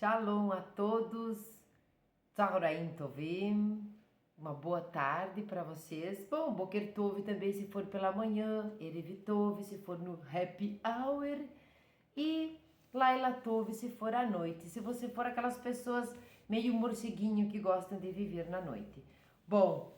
Shalom a todos, Tzahoraim Tovim, uma boa tarde para vocês. Bom, Boker Tov também se for pela manhã, Erev Tov se for no Happy Hour e Laila Tov se for à noite, se você for aquelas pessoas meio morceguinho que gostam de viver na noite. Bom,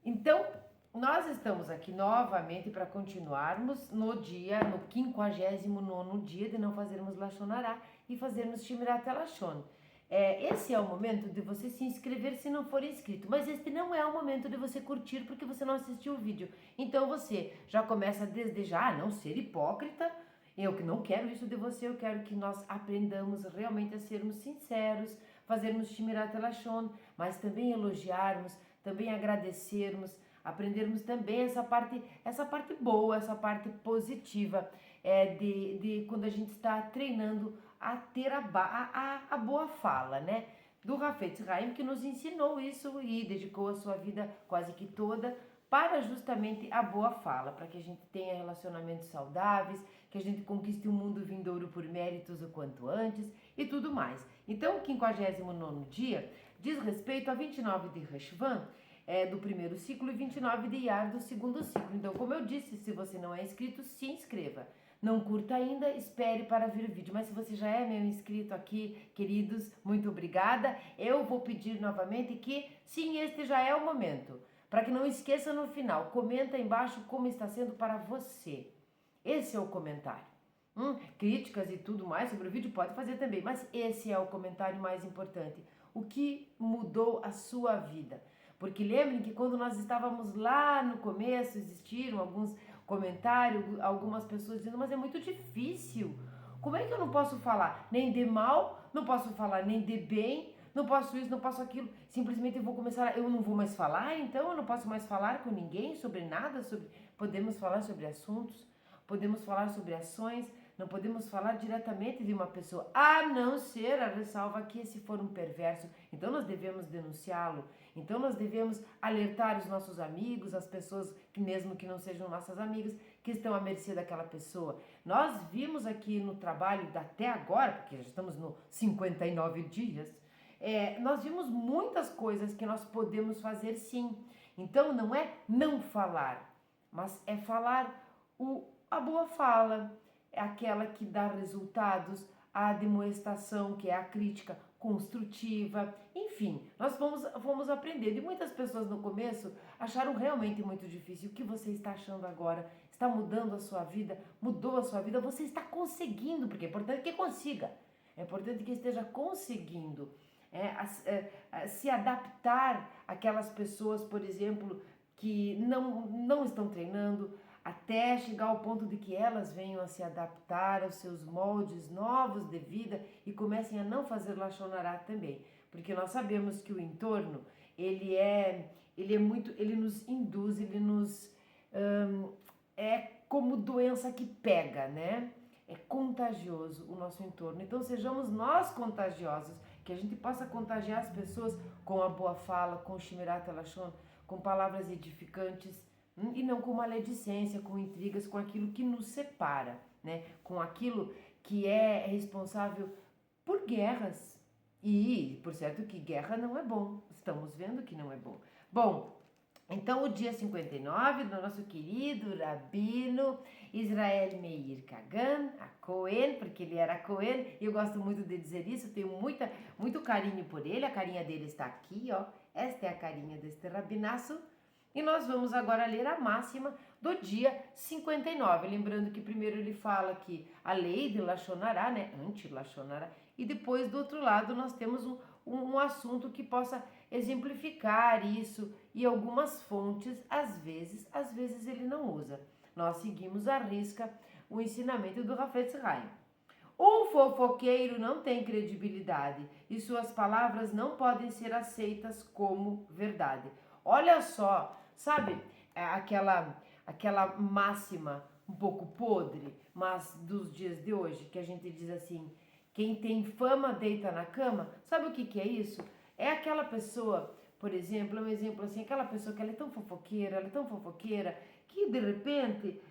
então nós estamos aqui novamente para continuarmos no 59º dia de não fazermos Lashon Hará e fazermos Shmirat Lashon. Esse é o momento de você se inscrever se não for inscrito, mas este não é o momento de você curtir porque você não assistiu o vídeo. Então você já começa desde já a não ser hipócrita. Eu que não quero isso de você, eu quero que nós aprendamos realmente a sermos sinceros, fazermos Shmirat Lashon, mas também elogiarmos, também agradecermos, aprendermos também essa parte boa, essa parte positiva de quando a gente está treinando a ter a boa fala, né? Do Hafetz Haim, que nos ensinou isso e dedicou a sua vida quase que toda para justamente a boa fala, para que a gente tenha relacionamentos saudáveis, que a gente conquiste um mundo vindouro por méritos o quanto antes e tudo mais. Então, o 59º dia diz respeito a 29 de Reshvan, do primeiro ciclo e 29 de Iyar do segundo ciclo. Então, como eu disse, se você não é inscrito, se inscreva. Não curta ainda, espere para ver o vídeo. Mas se você já é meu inscrito aqui, queridos, muito obrigada. Eu vou pedir novamente que, sim, este já é o momento. Para que não esqueça no final, comenta embaixo como está sendo para você. Esse é o comentário. Críticas e tudo mais sobre o vídeo pode fazer também, mas esse é o comentário mais importante. O que mudou a sua vida? Porque lembrem que quando nós estávamos lá no começo, existiram alguns comentários, algumas pessoas dizendo, mas é muito difícil. Como é que eu não posso falar nem de mal, não posso falar nem de bem, não posso isso, não posso aquilo, simplesmente eu vou começar, eu não vou mais falar, então eu não posso mais falar com ninguém sobre nada, podemos falar sobre assuntos, podemos falar sobre ações, não podemos falar diretamente de uma pessoa, a não ser a ressalva que se for um perverso, então nós devemos denunciá-lo, então nós devemos alertar os nossos amigos, as pessoas que mesmo que não sejam nossas amigas, que estão à mercê daquela pessoa. Nós vimos aqui no trabalho até agora, porque já estamos no 59 dias, nós vimos muitas coisas que nós podemos fazer sim. Então não é não falar, mas é falar a boa fala, é aquela que dá resultados, a demonstração, que é a crítica construtiva, enfim, nós vamos aprender. E muitas pessoas no começo acharam realmente muito difícil. O que você está achando agora? Está mudando a sua vida? Mudou a sua vida? Você está conseguindo, porque é importante que consiga, é importante que esteja conseguindo. Se adaptar àquelas pessoas, por exemplo, que não estão treinando, até chegar ao ponto de que elas venham a se adaptar aos seus moldes novos de vida e comecem a não fazer Lashon Hará também. Porque nós sabemos que o entorno, ele nos induz, é como doença que pega, né? É contagioso o nosso entorno. Então sejamos nós contagiosos, que a gente possa contagiar as pessoas com a boa fala, com o Shmirat Lashon, com palavras edificantes, e não com maledicência, com intrigas, com aquilo que nos separa, né? Com aquilo que é responsável por guerras. E, por certo, que guerra não é bom. Estamos vendo que não é bom. Bom, então o dia 59 do nosso querido Rabino Israel Meir Kagan, a Cohen, porque ele era Cohen, e eu gosto muito de dizer isso, tenho muito carinho por ele, a carinha dele está aqui, ó. Esta é a carinha deste rabinaço. E nós vamos agora ler a máxima do dia 59. Lembrando que primeiro ele fala que a lei de Lashon Hará, né, anti-Lashon Hará, e depois do outro lado nós temos um assunto que possa exemplificar isso e algumas fontes, às vezes ele não usa. Nós seguimos à risca o ensinamento do Hafetz Haim. Um fofoqueiro não tem credibilidade e suas palavras não podem ser aceitas como verdade. Olha só, sabe aquela máxima um pouco podre, mas dos dias de hoje, que a gente diz assim, quem tem fama deita na cama. Sabe o que é isso? É aquela pessoa, por exemplo, um exemplo assim, aquela pessoa que ela é tão fofoqueira, que de repente,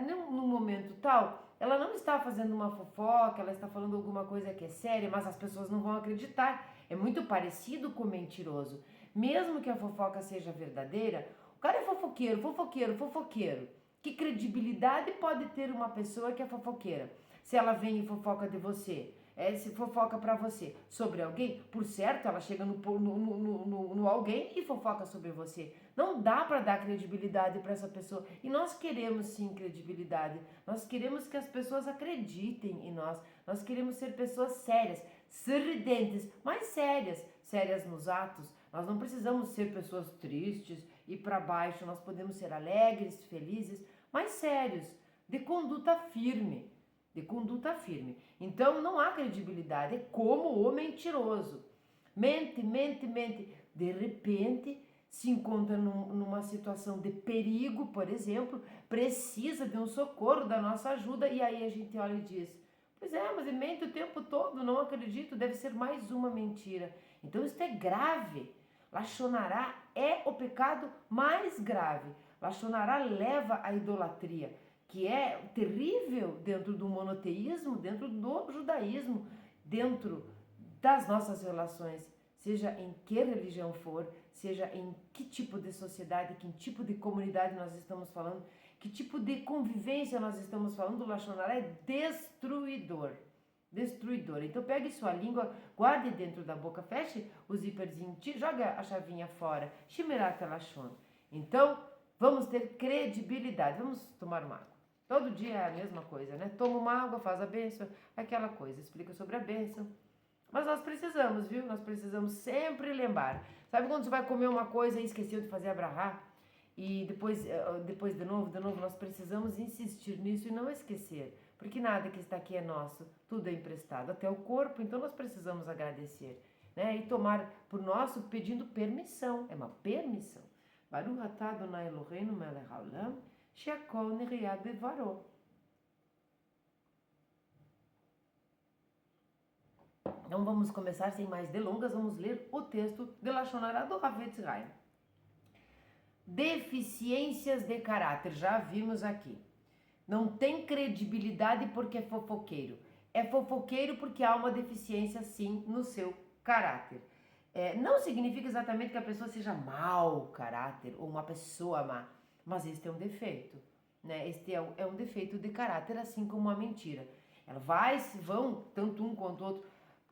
num momento tal, ela não está fazendo uma fofoca, ela está falando alguma coisa que é séria, mas as pessoas não vão acreditar. É muito parecido com mentiroso. Mesmo que a fofoca seja verdadeira, o cara é fofoqueiro, fofoqueiro, fofoqueiro. Que credibilidade pode ter uma pessoa que é fofoqueira? Se ela vem e fofoca de você, se fofoca pra você sobre alguém, por certo, ela chega no alguém e fofoca sobre você. Não dá pra dar credibilidade pra essa pessoa. E nós queremos sim credibilidade. Nós queremos que as pessoas acreditem em nós. Nós queremos ser pessoas sérias, sorridentes, mas sérias. Sérias nos atos. Nós não precisamos ser pessoas tristes e pra baixo. Nós podemos ser alegres, felizes, mas sérios, de conduta firme. De conduta firme. Então não há credibilidade, é como o mentiroso. Mente, mente, mente. De repente se encontra numa situação de perigo, por exemplo, precisa de um socorro, da nossa ajuda, e aí a gente olha e diz: pois é, mas ele mente o tempo todo, não acredito, deve ser mais uma mentira. Então isso é grave. Lachonará é o pecado mais grave. Lachonará leva à idolatria, que é terrível dentro do monoteísmo, dentro do judaísmo, dentro das nossas relações, seja em que religião for, seja em que tipo de sociedade, que tipo de comunidade nós estamos falando, que tipo de convivência nós estamos falando. O lachonará é destruidor. Destruidor. Então pegue sua língua, guarde dentro da boca, feche o zíperzinho, joga a chavinha fora. Shimerat lashon. Então, vamos ter credibilidade. Vamos tomar uma água. Todo dia é a mesma coisa, né? Toma uma água, faz a bênção, aquela coisa, explica sobre a bênção. Mas nós precisamos, viu? Nós precisamos sempre lembrar. Sabe quando você vai comer uma coisa e esqueceu de fazer a brahá? E depois de novo, nós precisamos insistir nisso e não esquecer. Porque nada que está aqui é nosso, tudo é emprestado, até o corpo, então nós precisamos agradecer, né? E tomar por nosso pedindo permissão, é uma permissão. Baruch atah Adonai Eloheinu melech haolam, she'akol neriah bevaro. Então vamos começar sem mais delongas, vamos ler o texto de Lachonará do Havetz Haim. Deficiências de caráter, já vimos aqui. Não tem credibilidade porque é fofoqueiro. É fofoqueiro porque há uma deficiência, sim, no seu caráter. Não significa exatamente que a pessoa seja mau caráter ou uma pessoa má, mas este é um defeito, né? Este é um defeito de caráter, assim como a mentira. Tanto um quanto o outro,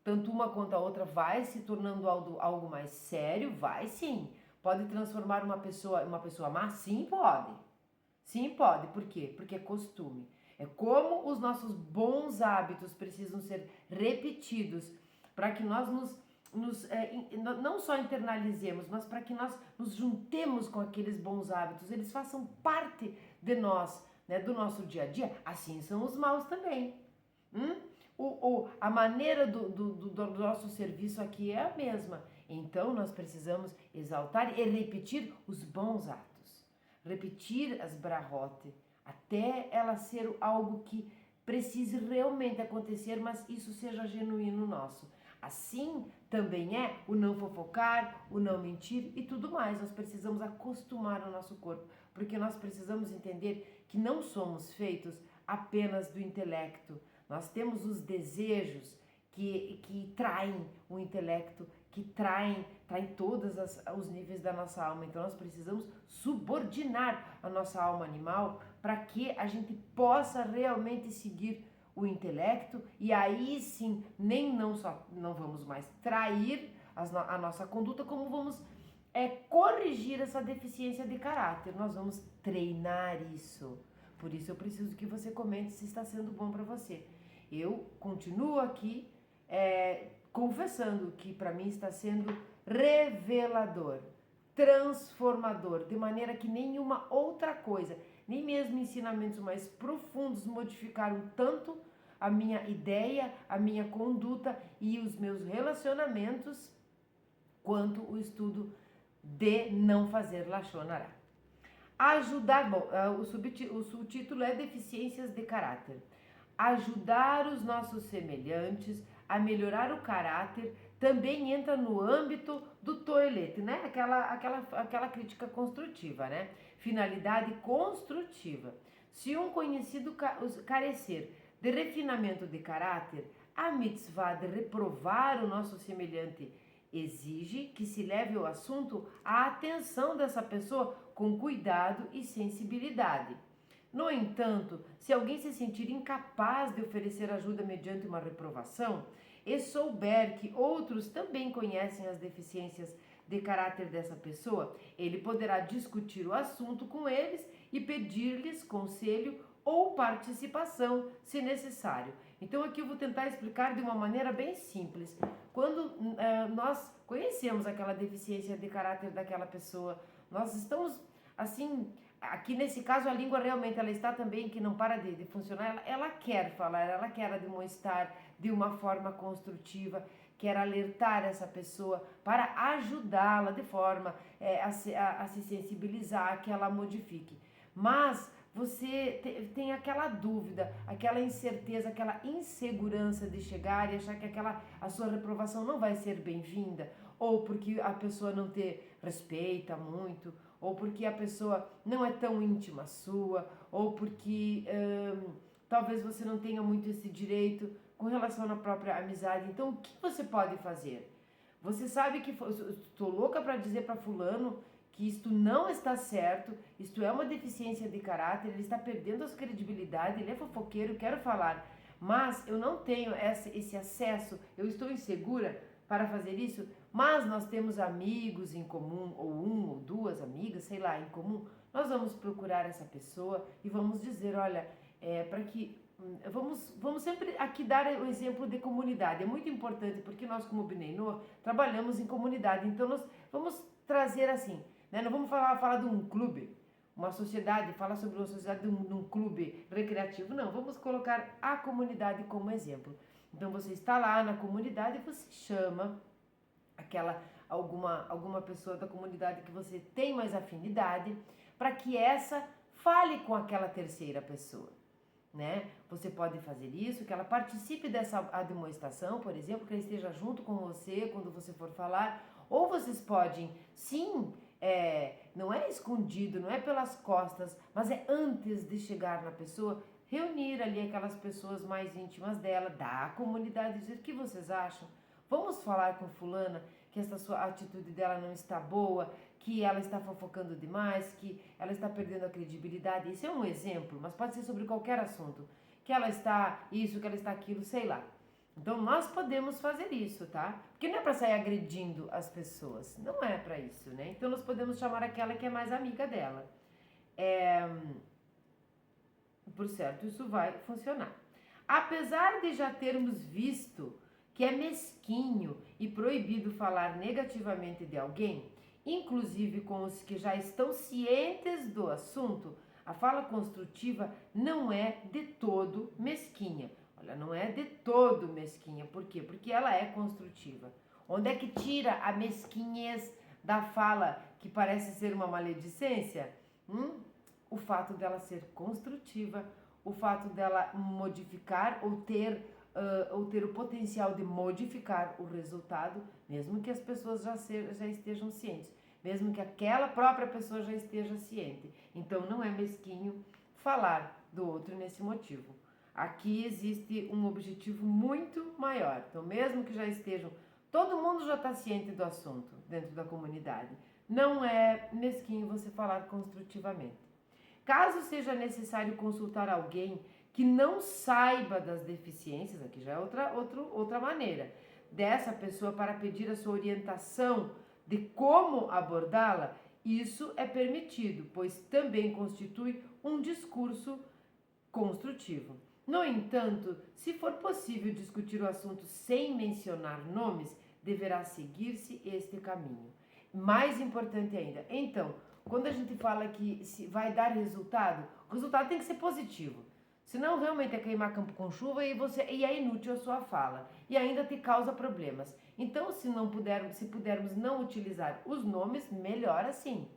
tanto uma quanto a outra, vai se tornando algo mais sério, vai sim. Pode transformar uma pessoa má? Sim, pode. Sim, pode. Por quê? Porque é costume. É como os nossos bons hábitos precisam ser repetidos para que nós não só internalizemos, mas para que nós nos juntemos com aqueles bons hábitos, eles façam parte de nós, né, do nosso dia a dia. Assim são os maus também. A maneira do nosso serviço aqui é a mesma. Então nós precisamos exaltar e repetir os bons atos. Repetir as brahot, até ela ser algo que precise realmente acontecer, mas isso seja genuíno nosso. Assim também é o não fofocar, o não mentir e tudo mais. Nós precisamos acostumar o nosso corpo, porque nós precisamos entender que não somos feitos apenas do intelecto. Nós temos os desejos que traem o intelecto, que traem todos os níveis da nossa alma. Então nós precisamos subordinar a nossa alma animal para que a gente possa realmente seguir o intelecto, e aí sim não vamos mais trair a nossa conduta, como vamos corrigir essa deficiência de caráter. Nós vamos treinar isso. Por isso eu preciso que você comente se está sendo bom para você. Eu continuo aqui confessando que para mim está sendo revelador, transformador, de maneira que nenhuma outra coisa, nem mesmo ensinamentos mais profundos modificaram tanto a minha ideia, a minha conduta e os meus relacionamentos quanto o estudo de não fazer lachonará. O subtítulo é Deficiências de Caráter. Ajudar os nossos semelhantes a melhorar o caráter também entra no âmbito do toilette, né? Aquela crítica construtiva, né? Finalidade construtiva. Se um conhecido carecer de refinamento de caráter, a mitzvah de reprovar o nosso semelhante exige que se leve o assunto à atenção dessa pessoa com cuidado e sensibilidade. No entanto, se alguém se sentir incapaz de oferecer ajuda mediante uma reprovação e souber que outros também conhecem as deficiências de caráter dessa pessoa, ele poderá discutir o assunto com eles e pedir-lhes conselho ou participação, se necessário. Então aqui eu vou tentar explicar de uma maneira bem simples. Quando nós conhecemos aquela deficiência de caráter daquela pessoa, nós estamos assim, aqui nesse caso a língua realmente ela está também que não para de funcionar, ela quer falar, ela quer demonstrar de uma forma construtiva, quer alertar essa pessoa para ajudá-la de forma a se sensibilizar, que ela modifique. Mas você tem aquela dúvida, aquela incerteza, aquela insegurança de chegar e achar que a sua reprovação não vai ser bem-vinda, ou porque a pessoa não te respeita muito, ou porque a pessoa não é tão íntima sua, ou porque talvez você não tenha muito esse direito com relação à própria amizade. Então, o que você pode fazer? Você sabe que estou louca para dizer para fulano que isto não está certo, isto é uma deficiência de caráter, ele está perdendo a sua credibilidade, ele é fofoqueiro, quero falar, mas eu não tenho esse acesso, eu estou insegura para fazer isso, mas nós temos amigos em comum, ou um ou duas amigas, sei lá, em comum, nós vamos procurar essa pessoa e vamos dizer, olha, para que vamos sempre aqui dar o exemplo de comunidade, é muito importante porque nós como Bnei Noach trabalhamos em comunidade, então nós vamos trazer assim, né? Não vamos falar de um clube, uma sociedade, falar sobre uma sociedade de um clube recreativo, não, vamos colocar a comunidade como exemplo. Então você está lá na comunidade e você chama alguma pessoa da comunidade que você tem mais afinidade para que essa fale com aquela terceira pessoa. Né? Você pode fazer isso, que ela participe dessa admoestação, por exemplo, que ela esteja junto com você quando você for falar, ou vocês podem, sim, não é escondido, não é pelas costas, mas é antes de chegar na pessoa, reunir ali aquelas pessoas mais íntimas dela, da comunidade, dizer o que vocês acham. Vamos falar com fulana que essa sua atitude dela não está boa, que ela está fofocando demais, que ela está perdendo a credibilidade. Isso é um exemplo, mas pode ser sobre qualquer assunto. Que ela está isso, que ela está aquilo, sei lá. Então nós podemos fazer isso, tá? Porque não é para sair agredindo as pessoas, não é para isso, né? Então nós podemos chamar aquela que é mais amiga dela. Por certo, isso vai funcionar. Apesar de já termos visto que é mesquinho e proibido falar negativamente de alguém, inclusive com os que já estão cientes do assunto, a fala construtiva não é de todo mesquinha. Olha, não é de todo mesquinha. Por quê? Porque ela é construtiva. Onde é que tira a mesquinhez da fala que parece ser uma maledicência? O fato dela ser construtiva, o fato dela modificar ou ter o potencial de modificar o resultado, mesmo que as pessoas já estejam cientes, mesmo que aquela própria pessoa já esteja ciente. Então não é mesquinho falar do outro nesse motivo. Aqui existe um objetivo muito maior. Então mesmo que já estejam, todo mundo já está ciente do assunto dentro da comunidade. Não é mesquinho você falar construtivamente. Caso seja necessário consultar alguém que não saiba das deficiências, aqui já é outra maneira, dessa pessoa para pedir a sua orientação de como abordá-la, isso é permitido, pois também constitui um discurso construtivo. No entanto, se for possível discutir o assunto sem mencionar nomes, deverá seguir-se este caminho. Mais importante ainda, então, quando a gente fala que se vai dar resultado, o resultado tem que ser positivo. Senão realmente é queimar campo com chuva e é inútil a sua fala. E ainda te causa problemas. Então, se pudermos não utilizar os nomes, melhor assim.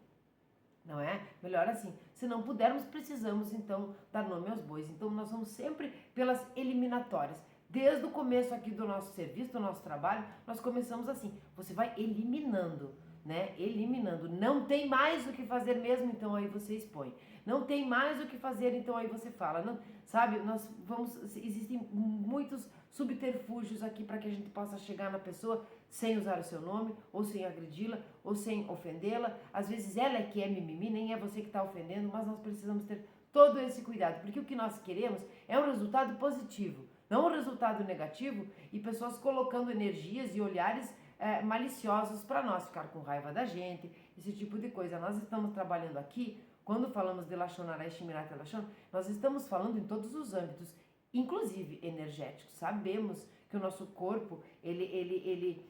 Não é? Melhor assim. Se não pudermos, precisamos então dar nome aos bois. Então, nós vamos sempre pelas eliminatórias. Desde o começo aqui do nosso serviço, do nosso trabalho, nós começamos assim. Você vai eliminando. né? Eliminando. Não tem mais o que fazer mesmo, então aí você expõe. Não tem mais o que fazer, então aí você fala. Não, sabe, existem muitos subterfúgios aqui para que a gente possa chegar na pessoa sem usar o seu nome, ou sem agredi-la, ou sem ofendê-la. Às vezes ela é que é mimimi, nem é você que está ofendendo, mas nós precisamos ter todo esse cuidado, porque o que nós queremos é um resultado positivo, não um resultado negativo e pessoas colocando energias e olhares maliciosos para nós, ficar com raiva da gente, esse tipo de coisa. Nós estamos trabalhando aqui, quando falamos de Lashon Hara e Shmirat Lashon, nós estamos falando em todos os âmbitos, inclusive energéticos. Sabemos que o nosso corpo, ele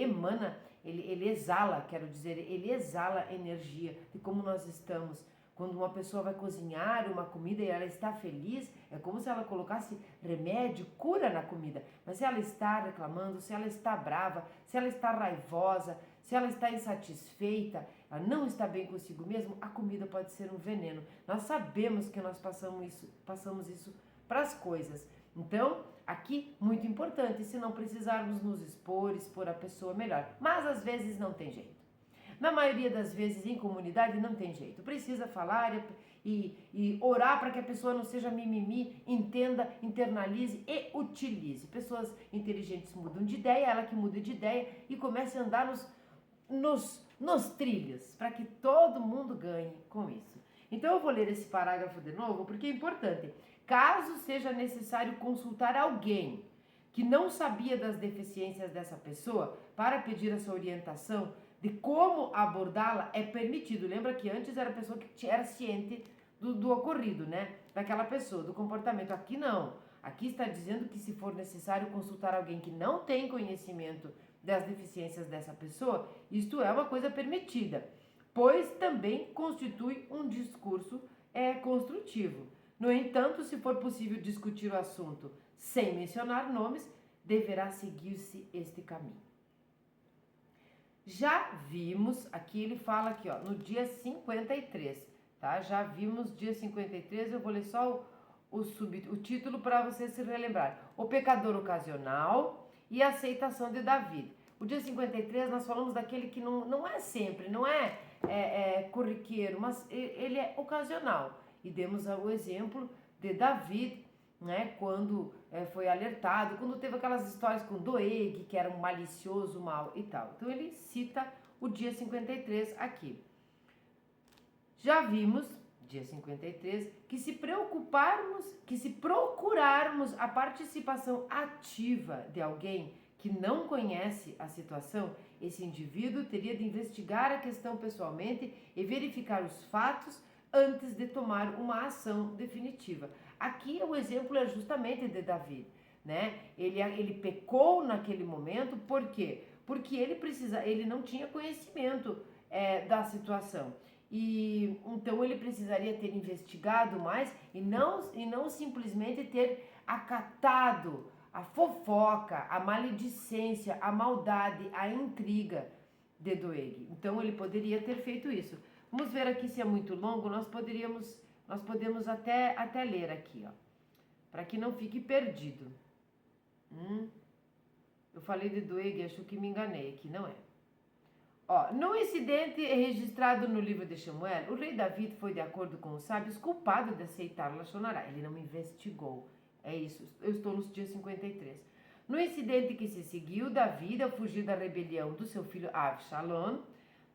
emana, ele exala, quero dizer, ele exala energia de como nós estamos. Quando uma pessoa vai cozinhar uma comida e ela está feliz, é como se ela colocasse remédio, cura na comida. Mas se ela está reclamando, se ela está brava, se ela está raivosa, se ela está insatisfeita, ela não está bem consigo mesmo, a comida pode ser um veneno. Nós sabemos que nós passamos isso para as coisas. Então, aqui, muito importante, se não precisarmos nos expor a pessoa melhor. Mas às vezes não tem jeito. Na maioria das vezes em comunidade não tem jeito. Precisa falar e orar para que a pessoa não seja mimimi, entenda, internalize e utilize. Pessoas inteligentes mudam de ideia, ela que muda de ideia e comece a andar nos trilhos, para que todo mundo ganhe com isso. Então eu vou ler esse parágrafo de novo porque é importante. Caso seja necessário consultar alguém que não sabia das deficiências dessa pessoa para pedir essa orientação de como abordá-la, é permitido. Lembra que antes era a pessoa que era ciente do ocorrido, né? Daquela pessoa, do comportamento. Aqui não. Aqui está dizendo que se for necessário consultar alguém que não tem conhecimento das deficiências dessa pessoa, isto é uma coisa permitida, pois também constitui um discurso construtivo. No entanto, se for possível discutir o assunto sem mencionar nomes, deverá seguir-se este caminho. Já vimos, aqui ele fala aqui, ó, no dia 53, tá? Já vimos dia 53, eu vou ler só o título para você se relembrar. O pecador ocasional e a aceitação de Davi. O dia 53 nós falamos daquele que não é sempre, não é corriqueiro, mas ele é ocasional. E demos o exemplo de Davi, né, quando foi alertado, quando teve aquelas histórias com Doeg, que era um malicioso, mal e tal. Então ele cita o dia 53 aqui. Já vimos, dia 53, que se procurarmos a participação ativa de alguém que não conhece a situação, esse indivíduo teria de investigar a questão pessoalmente e verificar os fatos antes de tomar uma ação definitiva. Aqui o exemplo é justamente de Davi, né? Ele pecou naquele momento, por quê? Porque ele não tinha conhecimento da situação. E então ele precisaria ter investigado mais e não simplesmente ter acatado a fofoca, a maledicência, a maldade, a intriga de Doeg. Então ele poderia ter feito isso. Vamos ver aqui se é muito longo, nós podemos até ler aqui, ó, para que não fique perdido. Eu falei de Doeg, acho que me enganei aqui, não é? Ó, no incidente registrado no livro de Samuel, o rei Davi foi, de acordo com os sábios, culpado de aceitar Lashon Hara. Ele não investigou. É isso, eu estou no dia 53. No incidente que se seguiu, Davi, ao fugir da rebelião do seu filho Avshalom,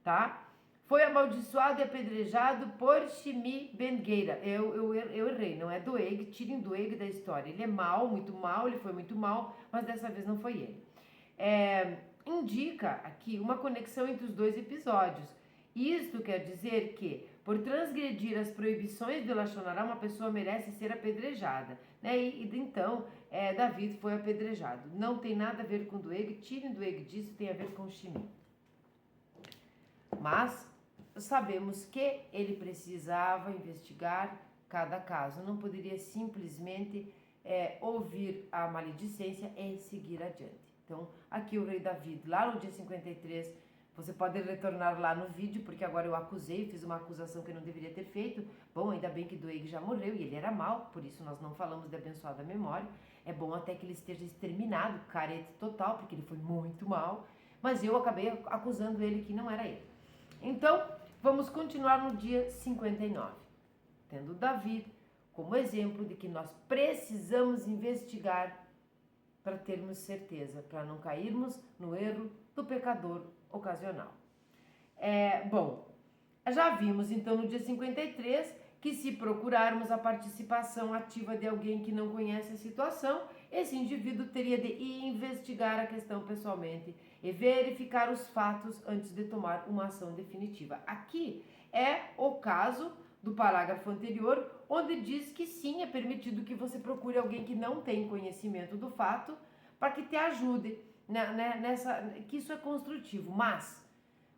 tá? Foi amaldiçoado e apedrejado por Shimi Ben Gera. Eu errei, não é Doeg, tirem Doeg da história. Ele é mau, muito mau, ele foi muito mau, mas dessa vez não foi ele. Indica aqui uma conexão entre os dois episódios. Isto quer dizer que, por transgredir as proibições de Lashon Hara, uma pessoa merece ser apedrejada, né? Então, Davi foi apedrejado. Não tem nada a ver com Doeg, tirem Doeg disso, tem a ver com Shimi. Mas sabemos que ele precisava investigar cada caso, não poderia simplesmente ouvir a maledicência e seguir adiante. Então, aqui o rei Davi, lá no dia 53, você pode retornar lá no vídeo, porque agora eu acusei, fiz uma acusação que eu não deveria ter feito. Bom, ainda bem que Doeg já morreu e ele era mau, por isso nós não falamos de abençoada memória. É bom até que ele esteja exterminado, carete total, porque ele foi muito mau. mas eu acabei acusando ele que não era ele. Então, vamos continuar no dia 59, tendo Davi como exemplo de que nós precisamos investigar para termos certeza, para não cairmos no erro do pecador ocasional. Bom, já vimos então no dia 53 que se procurarmos a participação ativa de alguém que não conhece a situação, esse indivíduo teria de investigar a questão pessoalmente e verificar os fatos antes de tomar uma ação definitiva. Aqui é o caso do parágrafo anterior, onde diz que sim, é permitido que você procure alguém que não tem conhecimento do fato para que te ajude que isso é construtivo, mas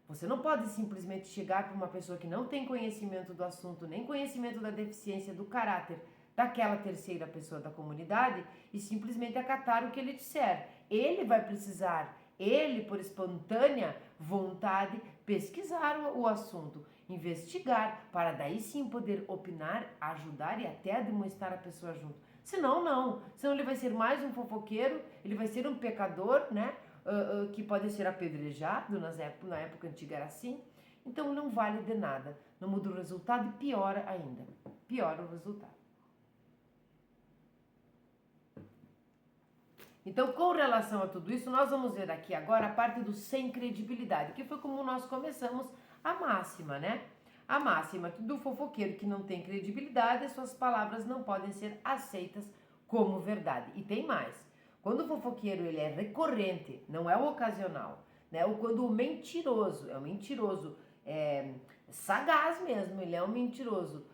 você não pode simplesmente chegar para uma pessoa que não tem conhecimento do assunto, nem conhecimento da deficiência, do caráter daquela terceira pessoa da comunidade e simplesmente acatar o que ele disser. Ele vai precisar, ele, por espontânea vontade, pesquisar o assunto, investigar, para daí sim poder opinar, ajudar e até demonstrar a pessoa junto. Senão, não. Senão ele vai ser mais um fofoqueiro, ele vai ser um pecador, né? Que pode ser apedrejado, na época antiga era assim, então não vale de nada, não muda o resultado e piora ainda, piora o resultado. Então, com relação a tudo isso, nós vamos ver aqui agora a parte do sem credibilidade, que foi como nós começamos a máxima, né? A máxima do fofoqueiro que não tem credibilidade, suas palavras não podem ser aceitas como verdade. E tem mais. Quando o fofoqueiro ele é recorrente, não é o ocasional, né? Ou quando o mentiroso é um mentiroso sagaz mesmo, ele é um mentiroso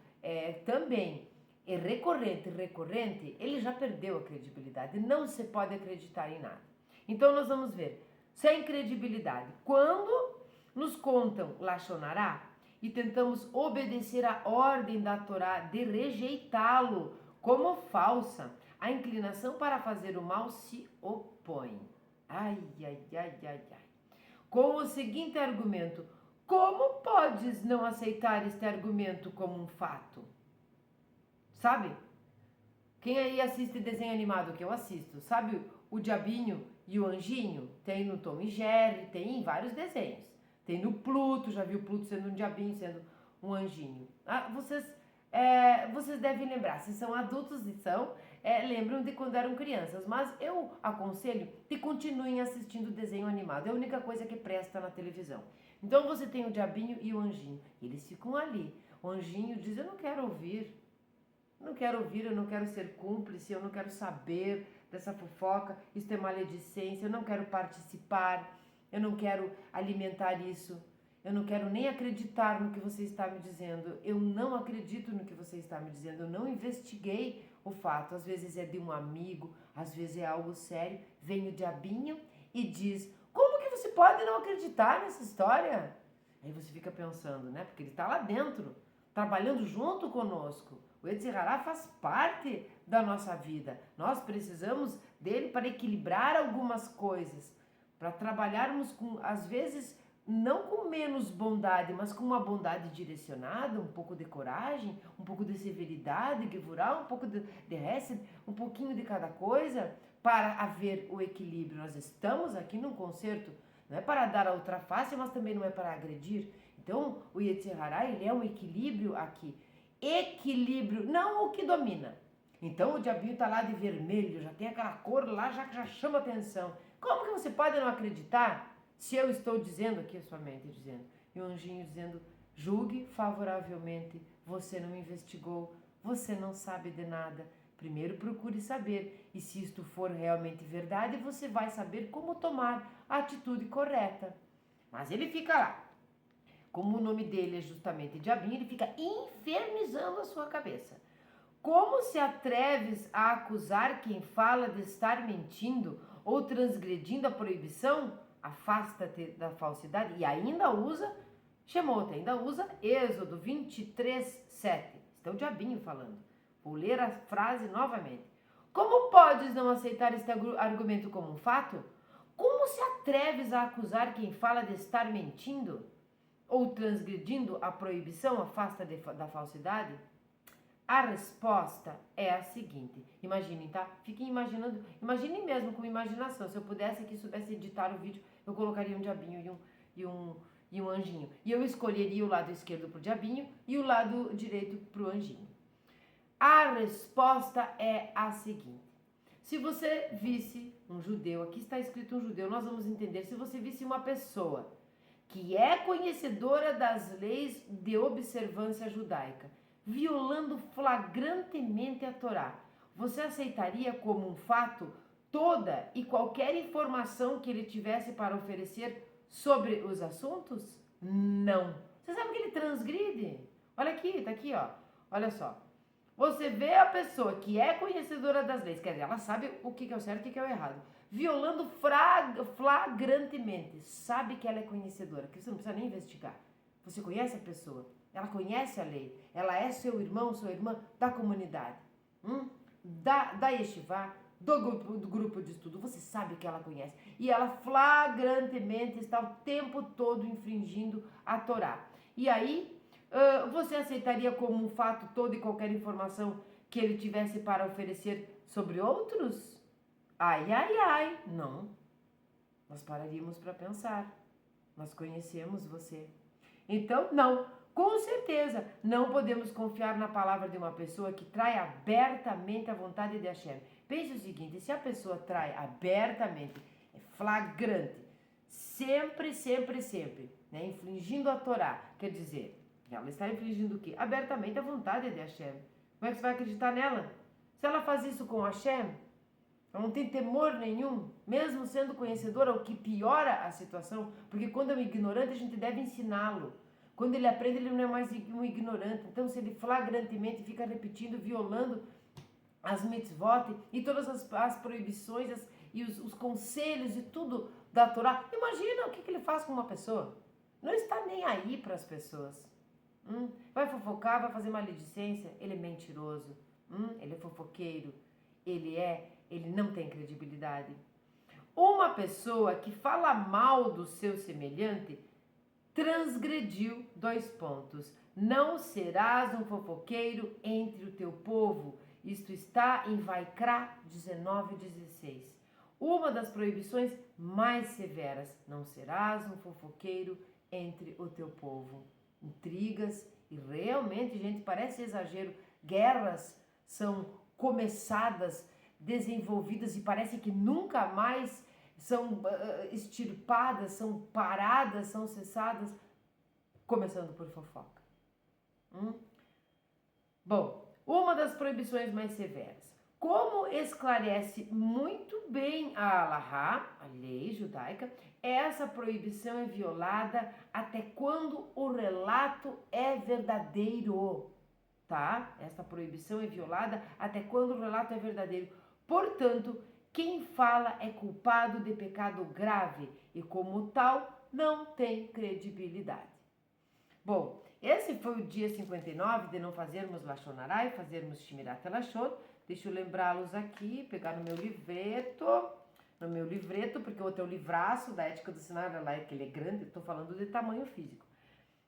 também é recorrente, ele já perdeu a credibilidade, não se pode acreditar em nada. Então nós vamos ver, sem credibilidade, quando nos contam Lachonará e tentamos obedecer a ordem da Torá de rejeitá-lo como falsa, a inclinação para fazer o mal se opõe. Ai. Com o seguinte argumento, como podes não aceitar este argumento como um fato? Sabe? Quem aí assiste desenho animado que eu assisto, sabe o Diabinho e o Anjinho? Tem no Tom e Jerry, tem em vários desenhos. Tem no Pluto, já viu o Pluto sendo um diabinho, sendo um anjinho. Vocês devem lembrar, se são adultos e lembram de quando eram crianças, mas eu aconselho que continuem assistindo desenho animado, é a única coisa que presta na televisão. Então você tem o diabinho e o anjinho, eles ficam ali. O anjinho diz, eu não quero ouvir, eu não quero ser cúmplice, eu não quero saber dessa fofoca, isso é maledicência, eu não quero participar, eu não quero alimentar isso. Eu não quero nem acreditar no que você está me dizendo. Eu não acredito no que você está me dizendo. Eu não investiguei o fato. Às vezes é de um amigo, às vezes é algo sério. Vem o diabinho e diz, como que você pode não acreditar nessa história? Aí você fica pensando, né? Porque ele está lá dentro, trabalhando junto conosco. O Yetzer Hará faz parte da nossa vida. Nós precisamos dele para equilibrar algumas coisas, para trabalharmos com, às vezes, não com menos bondade, mas com uma bondade direcionada, um pouco de coragem, um pouco de severidade, gevurah, um pouco de hesed, um pouquinho de cada coisa, para haver o equilíbrio. Nós estamos aqui num concerto, não é para dar a outra face, mas também não é para agredir. Então, o Yetzer Hará, ele é um equilíbrio aqui. Equilíbrio, não o que domina. Então, o diabinho está lá de vermelho, já tem aquela cor lá, já chama atenção. Como que você pode não acreditar? Se eu estou dizendo aqui, a sua mente dizendo, e o anjinho dizendo, julgue favoravelmente, você não investigou, você não sabe de nada. Primeiro procure saber, e se isto for realmente verdade, você vai saber como tomar a atitude correta. Mas ele fica lá. Como o nome dele é justamente Diabinho, ele fica infernizando a sua cabeça. Como se atreves a acusar quem fala de estar mentindo ou transgredindo a proibição? Afasta-te da falsidade. E ainda usa Shemot, ainda usa Êxodo 23, 7. Está o diabinho falando. Vou ler a frase novamente. Como podes não aceitar este argumento como um fato? Como se atreves a acusar quem fala de estar mentindo ou transgredindo a proibição? Afasta-te da falsidade. A resposta é a seguinte. Imaginem, tá? Fiquem imaginando. Imaginem mesmo com imaginação. Se eu pudesse aqui, soubesse editar o vídeo, eu colocaria um diabinho e um anjinho. E eu escolheria o lado esquerdo pro diabinho e o lado direito pro anjinho. A resposta é a seguinte. Se você visse um judeu, aqui está escrito um judeu, nós vamos entender. Se você visse uma pessoa que é conhecedora das leis de observância judaica, violando flagrantemente a Torá, você aceitaria como um fato toda e qualquer informação que ele tivesse para oferecer sobre os assuntos? Não. Você sabe que ele transgride? Olha aqui, tá aqui, ó. Olha só. Você vê a pessoa que é conhecedora das leis, quer dizer, ela sabe o que é o certo e o que é o errado, violando flagrantemente, sabe que ela é conhecedora, que você não precisa nem investigar. Você conhece a pessoa, ela conhece a lei, ela é seu irmão, sua irmã da comunidade, da yeshivá, do grupo de estudo, você sabe que ela conhece. E ela flagrantemente está o tempo todo infringindo a Torá. E aí, você aceitaria como um fato toda e qualquer informação que ele tivesse para oferecer sobre outros? Ai, ai, ai, não. Nós pararíamos para pensar. Nós conhecemos você. Então, não, com certeza, não podemos confiar na palavra de uma pessoa que trai abertamente a vontade de Hashem. Pense o seguinte, se a pessoa trai abertamente, é flagrante, sempre, né, infringindo a Torá, quer dizer, ela está infringindo o quê? Abertamente a vontade de Hashem. Como é que você vai acreditar nela? Se ela faz isso com Hashem, ela não tem temor nenhum, mesmo sendo conhecedora, o que piora a situação, porque quando é um ignorante, a gente deve ensiná-lo. Quando ele aprende, ele não é mais um ignorante. Então, se ele flagrantemente fica repetindo, violando as mitzvot e todas as proibições e os conselhos e tudo da Torá, imagina o que ele faz com uma pessoa. Não está nem aí para as pessoas. Vai fofocar, vai fazer maledicência, ele é mentiroso, ele é fofoqueiro, ele não tem credibilidade. Uma pessoa que fala mal do seu semelhante transgrediu 2 pontos. Não serás um fofoqueiro entre o teu povo. Isto está em Vaikra 19:16. Uma das proibições mais severas. Não serás um fofoqueiro entre o teu povo. Intrigas e realmente, gente, parece exagero. Guerras são começadas, desenvolvidas e parece que nunca mais são extirpadas, são paradas, são cessadas, começando por fofoca. Bom, uma das proibições mais severas. Como esclarece muito bem a Halahá, a lei judaica, essa proibição é violada até quando o relato é verdadeiro, tá? Essa proibição é violada até quando o relato é verdadeiro. Portanto, quem fala é culpado de pecado grave e, como tal, não tem credibilidade. Bom, esse foi o dia 59 de não fazermos Lashon Hara e fazermos Shmirat Lashon. Deixa eu lembrá-los aqui, pegar no meu livreto, porque o outro é o livraço da Ética do Sinai, lá que ele é grande, estou falando de tamanho físico,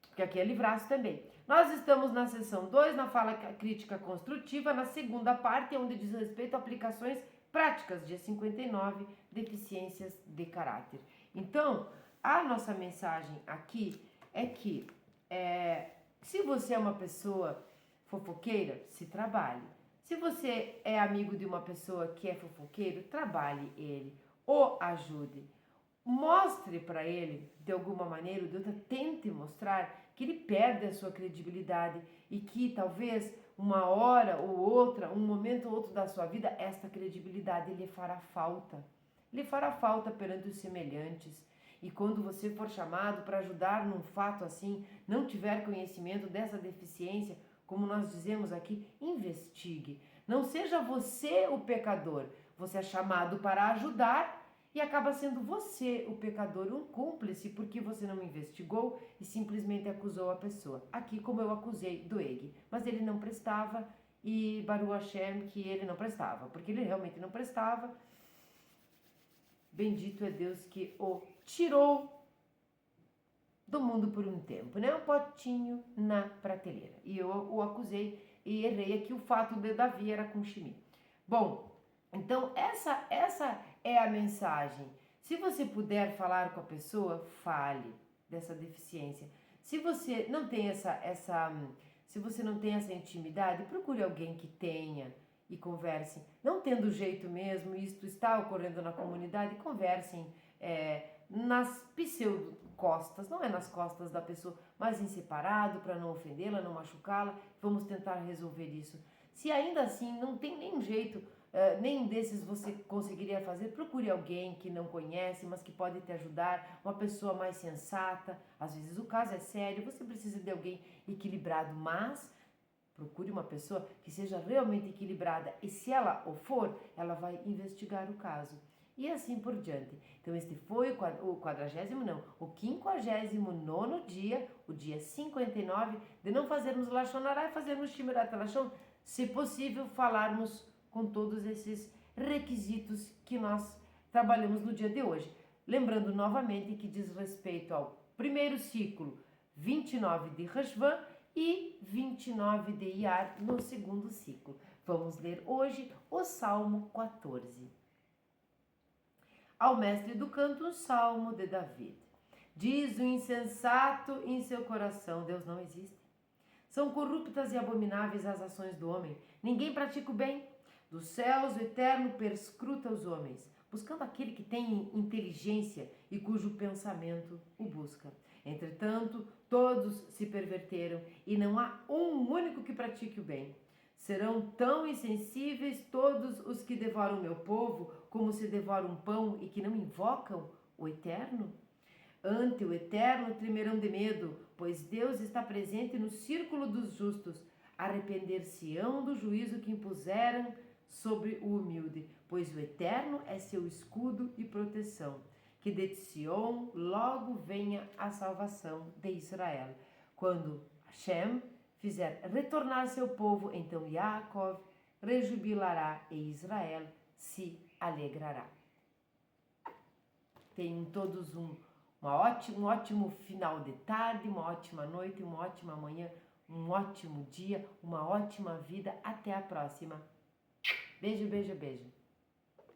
porque aqui é livraço também. Nós estamos na seção 2, na fala crítica construtiva, na segunda parte, onde diz respeito a aplicações práticas, dia 59, deficiências de caráter. Então, a nossa mensagem aqui é que se você é uma pessoa fofoqueira, se trabalhe. Se você é amigo de uma pessoa que é fofoqueiro, trabalhe ele, o ajude. Mostre para ele, de alguma maneira, tente mostrar que ele perde a sua credibilidade e que talvez uma hora ou outra, um momento ou outro da sua vida, esta credibilidade lhe fará falta. Lhe fará falta perante os semelhantes. E quando você for chamado para ajudar num fato assim, não tiver conhecimento dessa deficiência, como nós dizemos aqui, investigue. Não seja você o pecador. Você é chamado para ajudar e acaba sendo você o pecador, um cúmplice, porque você não investigou e simplesmente acusou a pessoa. Aqui, como eu acusei do Eg, mas ele não prestava e Baruch Hashem que ele não prestava, porque ele realmente não prestava. Bendito é Deus que o tirou do mundo por um tempo, né? Um potinho na prateleira. E eu o acusei e errei aqui, o fato de Davi era com Shimi. Bom, então essa é a mensagem. Se você puder falar com a pessoa, fale dessa deficiência. Se você não tem se você não tem essa intimidade, procure alguém que tenha e conversem. Não tendo jeito mesmo, isto está ocorrendo na comunidade, conversem nas pseudo-costas, não é nas costas da pessoa, mas em separado, para não ofendê-la, não machucá-la. Vamos tentar resolver isso. Se ainda assim não tem nenhum jeito, nenhum desses você conseguiria fazer, procure alguém que não conhece, mas que pode te ajudar, uma pessoa mais sensata. Às vezes o caso é sério, você precisa de alguém equilibrado, mas procure uma pessoa que seja realmente equilibrada e se ela o for, ela vai investigar o caso. E assim por diante. Então este foi o 59º dia, o dia 59, de não fazermos Lashon Hara e fazermos Shmirat Lashon, se possível falarmos com todos esses requisitos que nós trabalhamos no dia de hoje. Lembrando novamente que diz respeito ao primeiro ciclo, 29 de Reshvan, e 29 de Iyar no segundo ciclo. Vamos ler hoje o Salmo 14. Ao mestre do canto, um salmo de David. Diz o insensato em seu coração: Deus não existe. São corruptas e abomináveis as ações do homem. Ninguém pratica o bem. Dos céus o Eterno perscruta os homens, buscando aquele que tem inteligência e cujo pensamento o busca. Entretanto, todos se perverteram e não há um único que pratique o bem. Serão tão insensíveis todos os que devoram meu povo, como se devora um pão e que não invocam o Eterno? Ante o Eterno tremerão de medo, pois Deus está presente no círculo dos justos. Arrepender-se-ão do juízo que impuseram sobre o humilde, pois o Eterno é seu escudo e proteção. Que de Sion logo venha a salvação de Israel. Quando Hashem fizer retornar seu povo, então Yaakov rejubilará e Israel se alegrará. Tenham todos um ótimo final de tarde, uma ótima noite, uma ótima manhã, um ótimo dia, uma ótima vida. Até a próxima. Beijo, beijo, beijo.